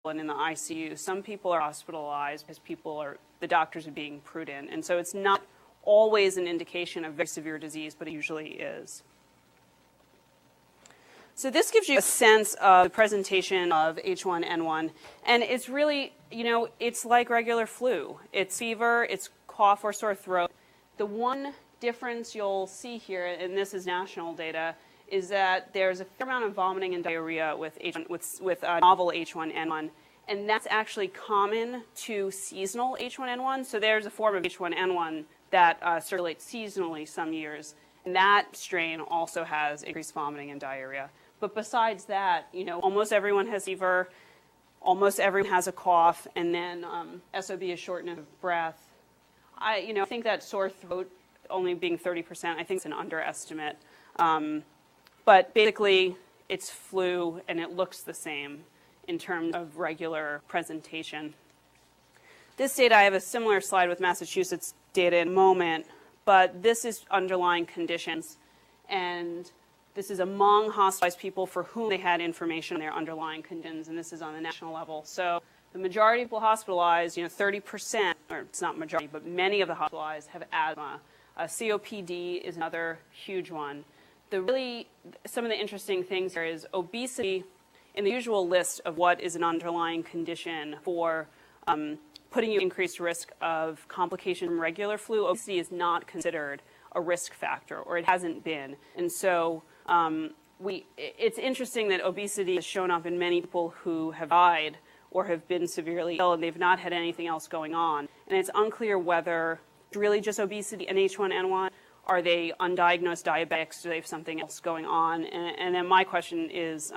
and in the ICU. Some people are hospitalized because the doctors are being prudent. And so it's not always an indication of very severe disease, but it usually is. So this gives you a sense of the presentation of H1N1. And it's really, it's like regular flu. It's fever, it's cough or sore throat. The one difference you'll see here, and this is national data, is that there's a fair amount of vomiting and diarrhea with novel H1N1, and that's actually common to seasonal H1N1. So there's a form of H1N1 that circulates seasonally some years, and that strain also has increased vomiting and diarrhea. But besides that, almost everyone has fever, almost everyone has a cough, and then SOB is shortness of breath. I think that sore throat only being 30%, I think it's an underestimate. But basically, it's flu, and it looks the same in terms of regular presentation. This data, I have a similar slide with Massachusetts data in a moment, but this is underlying conditions. And this is among hospitalized people for whom they had information on their underlying conditions, and this is on the national level. So the majority of people hospitalized, 30%, or it's not majority, but many of the hospitalized have asthma. COPD is another huge one. Some of the interesting things here is obesity in the usual list of what is an underlying condition for putting you at increased risk of complication from regular flu. Obesity is not considered a risk factor, or it hasn't been. And so it's interesting that obesity has shown up in many people who have died or have been severely ill, and they've not had anything else going on. And it's unclear whether it's really just obesity and H1N1. Are they undiagnosed diabetics? Do they have something else going on? And then my question is,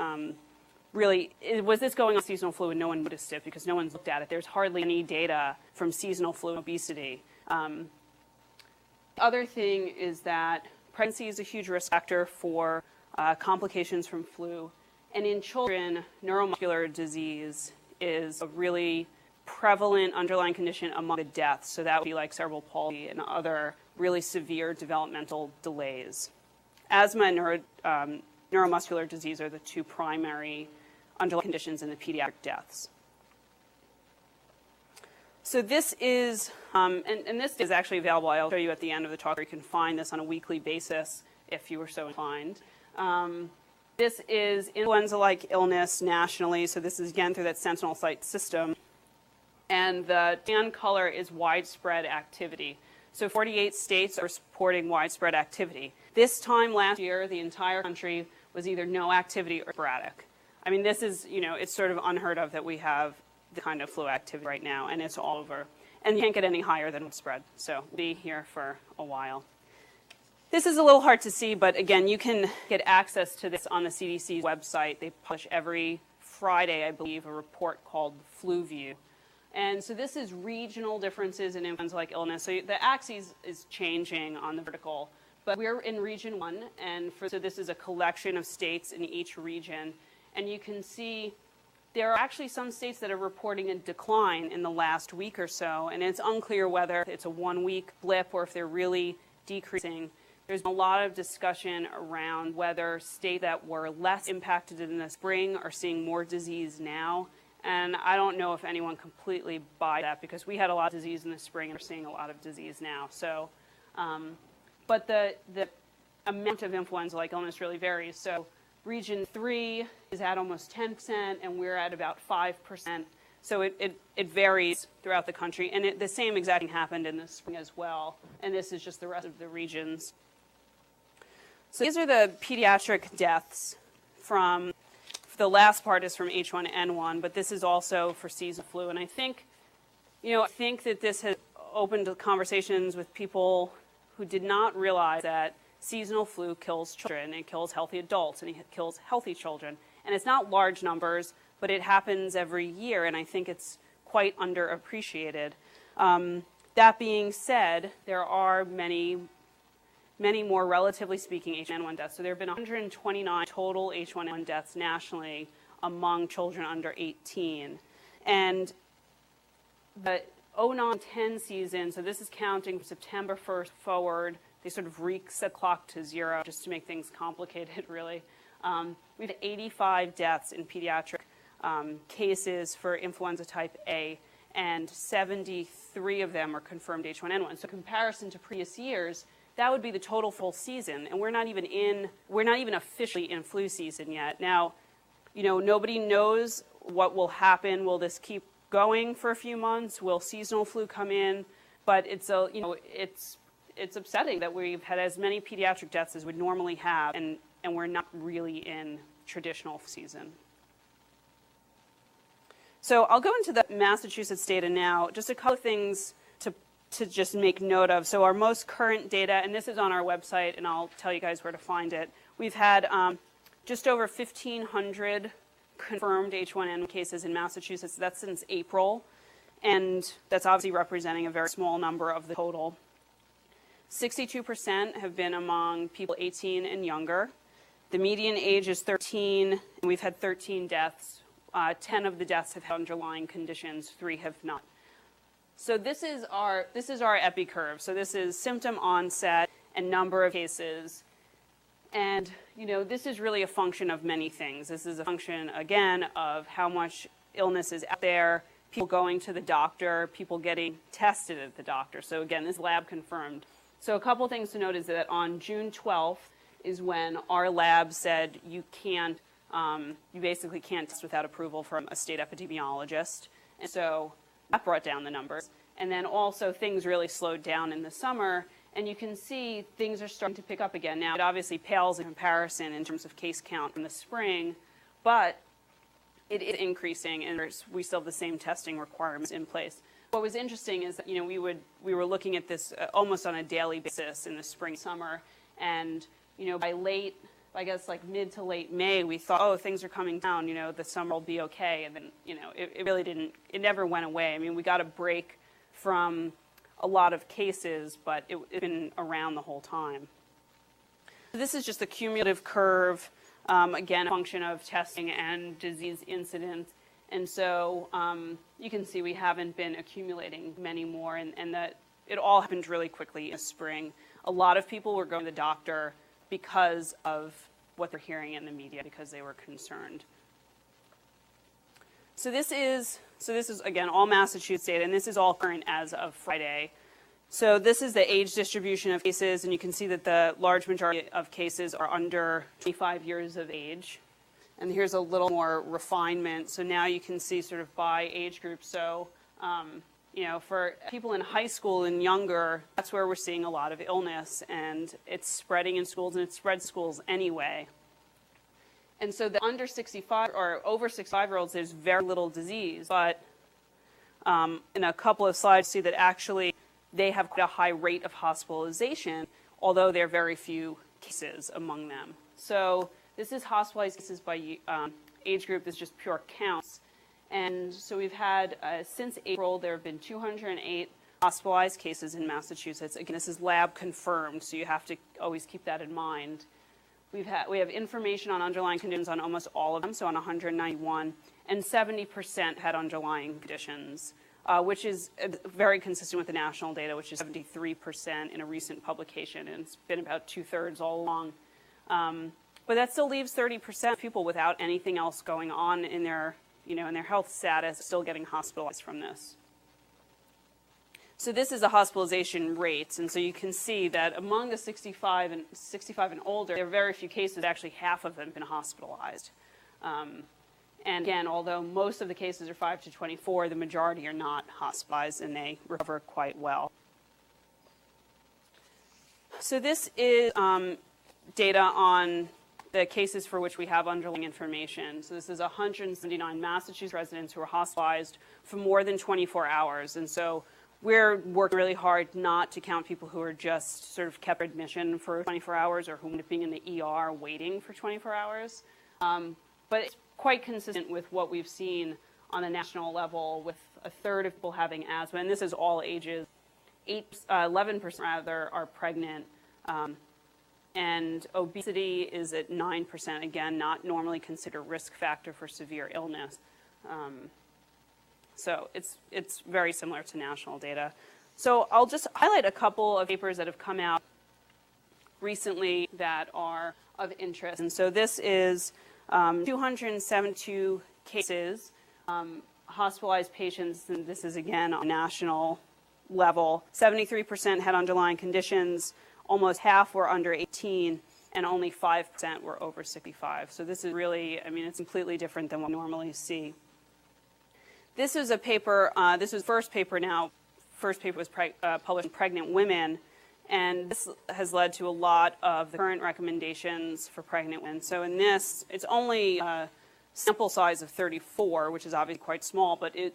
really, was this going on seasonal flu and no one noticed it because no one's looked at it? There's hardly any data from seasonal flu and obesity. The other thing is that pregnancy is a huge risk factor for complications from flu. And in children, neuromuscular disease is a really prevalent underlying condition among the deaths. So that would be like cerebral palsy and other really severe developmental delays. Asthma and neuromuscular disease are the two primary underlying conditions in the pediatric deaths. So this is, and this is actually available. I'll show you at the end of the talk where you can find this on a weekly basis if you were so inclined. This is influenza-like illness nationally. So this is, again, through that Sentinel site system. And the tan color is widespread activity. So 48 states are reporting widespread activity. This time last year, the entire country was either no activity or sporadic. I mean, this is, it's sort of unheard of that we have the kind of flu activity right now, and it's all over. And you can't get any higher than widespread, so we'll be here for a while. This is a little hard to see, but again, you can get access to this on the CDC's website. They publish every Friday, I believe, a report called Flu View. And so this is regional differences in influenza-like illness. So the axis is changing on the vertical, but we're in region 1, and so this is a collection of states in each region. And you can see there are actually some states that are reporting a decline in the last week or so, and it's unclear whether it's a one-week blip or if they're really decreasing. There's been a lot of discussion around whether states that were less impacted in the spring are seeing more disease now. And I don't know if anyone completely buys that because we had a lot of disease in the spring and we're seeing a lot of disease now. So, but the amount of influenza-like illness really varies. So region 3 is at almost 10%, and we're at about 5%. So it varies throughout the country. And the same exact thing happened in the spring as well. And this is just the rest of the regions. So these are the pediatric deaths from, the last part is from H1N1, but this is also for seasonal flu. And I think, that this has opened conversations with people who did not realize that seasonal flu kills children, it kills healthy adults, and it kills healthy children. And it's not large numbers, but it happens every year, and I think it's quite underappreciated. That being said, there are many more, relatively speaking, H1N1 deaths. So there have been 129 total H1N1 deaths nationally among children under 18. And the 09-10 season, so this is counting from September 1st forward. They sort of reset the clock to 0 just to make things complicated, really. We've had 85 deaths in pediatric cases for influenza type A, and 73 of them are confirmed H1N1. So in comparison to previous years, that would be the total full season, and we're not even officially in flu season yet. Now, nobody knows what will happen. Will this keep going for a few months? Will seasonal flu come in? But it's upsetting that we've had as many pediatric deaths as we normally have, and we're not really in traditional season. So I'll go into the Massachusetts data now. Just a couple of things to just make note of. So our most current data, and this is on our website, and I'll tell you guys where to find it. We've had just over 1,500 confirmed H1N1 cases in Massachusetts. That's since April, and that's obviously representing a very small number of the total. 62% have been among people 18 and younger. The median age is 13, and we've had 13 deaths. 10 of the deaths have had underlying conditions, 3 have not. So this is our epi curve. So this is symptom onset and number of cases. And this is really a function of many things. This is a function, again, of how much illness is out there, people going to the doctor, people getting tested at the doctor. So again, this is lab confirmed. So a couple things to note is that on June 12th is when our lab said you basically can't test without approval from a state epidemiologist. And so that brought down the numbers. And then also things really slowed down in the summer, and you can see things are starting to pick up again. Now, it obviously pales in comparison in terms of case count in the spring, but it is increasing, and we still have the same testing requirements in place. What was interesting is that, we were looking at this almost on a daily basis in the spring, summer, and, by mid to late May, we thought, oh, things are coming down, the summer will be okay. And then, it really didn't, it never went away. I mean, we got a break from a lot of cases, but it's been around the whole time. This is just a cumulative curve, again, a function of testing and disease incidence. And so you can see we haven't been accumulating many more, and that it all happened really quickly in the spring. A lot of people were going to the doctor because of what they're hearing in the media, because they were concerned. So this is again all Massachusetts data, and this is all current as of Friday. So this is the age distribution of cases, and you can see that the large majority of cases are under 25 years of age. And here's a little more refinement. So now you can see sort of by age group. So for people in high school and younger, that's where we're seeing a lot of illness, and it's spreading in schools, and it spreads schools anyway. And so the under 65 or over 65-year-olds, there's very little disease, but in a couple of slides, see that actually they have quite a high rate of hospitalization, although there are very few cases among them. So this is hospitalized cases by age group. This is just pure counts. And so we've had, since April, there have been 208 hospitalized cases in Massachusetts. Again, this is lab confirmed, so you have to always keep that in mind. We have information on underlying conditions on almost all of them, so on 191, and 70% had underlying conditions, which is very consistent with the national data, which is 73% in a recent publication, and it's been about 2/3 all along. But that still leaves 30% of people without anything else going on in their health status, still getting hospitalized from this. So this is the hospitalization rates, and so you can see that among the 65 and older, there are very few cases, actually half of them have been hospitalized. And again, although most of the cases are 5 to 24, the majority are not hospitalized, and they recover quite well. So this is data on the cases for which we have underlying information. So this is 179 Massachusetts residents who were hospitalized for more than 24 hours. And so we're working really hard not to count people who are just sort of kept admission for 24 hours or who end up being in the ER waiting for 24 hours. But it's quite consistent with what we've seen on the national level, with 1/3 of people having asthma, and this is all ages. 11% rather are pregnant. And obesity is at 9%, again, not normally considered risk factor for severe illness. So it's very similar to national data. So I'll just highlight a couple of papers that have come out recently that are of interest. And so this is 272 cases, hospitalized patients, and this is again on a national level, 73% had underlying conditions, almost half were under 18, and only 5% were over 65. So this is really, I mean, it's completely different than what we normally see. This is a paper, this was first paper now, first paper was published in Pregnant Women, and this has led to a lot of the current recommendations for pregnant women. So in this, it's only a sample size of 34, which is obviously quite small, but it